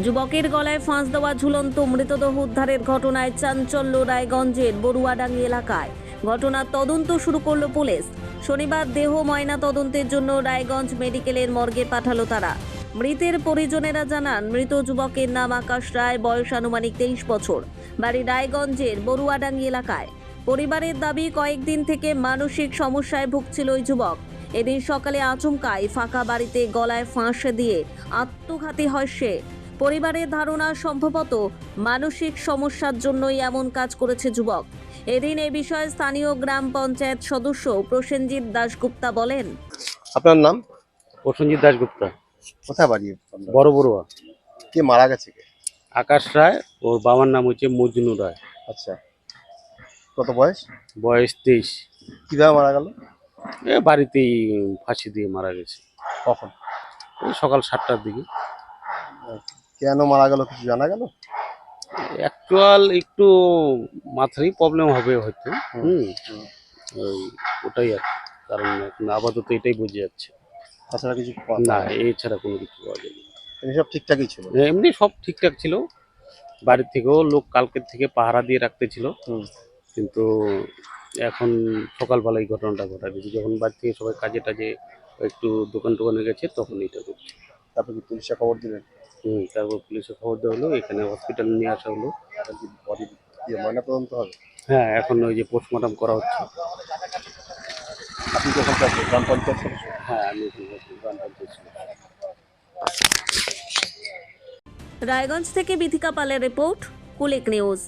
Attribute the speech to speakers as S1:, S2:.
S1: যুবকের গলায় ফাঁস দেওয়া ঝুলন্ত মৃতদেহ উদ্ধারের ঘটনায় চাঞ্চল্য রায়গঞ্জের বড়ুয়াডাঙ্গি এলাকায়। ঘটনার তদন্ত শুরু করলো পুলিশ। শনিবার দেহ ময়না তদন্তের জন্য রায়গঞ্জ মেডিকেলের মর্গে পাঠালো তারা। মৃতের পরিজনেরা জানান, মৃত যুবকের নাম আকাশ রায়, বয়স আনুমানিক 23 বছর, বাড়ি রায়গঞ্জের বড়ুয়াডাঙ্গি এলাকায়। পরিবারের দাবি, কয়েকদিন থেকে মানসিক সমস্যায় ভুগছিল ওই যুবক। এদিন সকালে আচমকাই ফাঁকা বাড়িতে গলায় ফাঁস দিয়ে আত্মঘাতী হয় সে। পরিবারের ধারণা, সম্ভবত মানসিক সমস্যার জন্যই এমন কাজ করেছে যুবক। এদিন এই বিষয়ে স্থানীয় গ্রাম পঞ্চায়েত সদস্য প্রসেনজিৎ দাশগুপ্তা বলেন,
S2: আপনার নাম?
S3: প্রসেনজিৎ দাশগুপ্তা।
S2: কোথায় বাড়ি আপনার?
S3: বড় বড়ুয়া।
S2: কে মারা গেছে কে?
S3: আকাশ রায়, ওর বাবার নাম হচ্ছে মজনু রায়।
S2: আচ্ছা, কত বয়স?
S3: বয়স 23।
S2: কিভাবে মারা গেল?
S3: বাড়িতেই ফাঁসি দিয়ে মারা গেছে।
S2: কখন?
S3: ওই সকাল 7টার দিকে।
S2: কেন মারা গেল কিছু জানা গেল?
S3: অ্যাকচুয়াল একটু মাথারই প্রবলেম হবে হয়তো। ওই ওটাই আর কি। কারণ এখন আপাতত এটাই বোঝা যাচ্ছে।
S2: তাছাড়া কিছু
S3: না, এছাড়া কোনো কিছু পাওয়া যায়নি।
S2: সব ঠিকঠাকই ছিল?
S3: এমনি সব ঠিকঠাক ছিল। বাড়ির থেকেও লোক কালকের থেকে পাহারা দিয়ে রাখতে ছিল, কিন্তু এখন সকালবেলা এই ঘটনাটা ঘটা দিয়েছে। যখন বাড়ি থেকে সবাই কাজে টাজে একটু দোকান টোকানে গেছে, তখন এটা করছে।
S2: তারপর কি পুলিশে খবর দিলেন?
S3: তারপর পুলিশে খবর দেওয়া হলো, এখানে হসপিটালে নিয়ে আসা হলো।
S2: বডি ময়না তদন্ত হবে?
S3: হ্যাঁ, এখন ওই যে পোস্টমর্টম করা হচ্ছে।
S2: আপনি কখন থাকবেন? গ্রাম পঞ্চায়েত সদস্য?
S3: হ্যাঁ, আমি গ্রাম পঞ্চায়েত সদস্য।
S1: রায়গঞ্জ থেকে বিথিকা পালের রিপোর্ট, কুলিক নিউজ।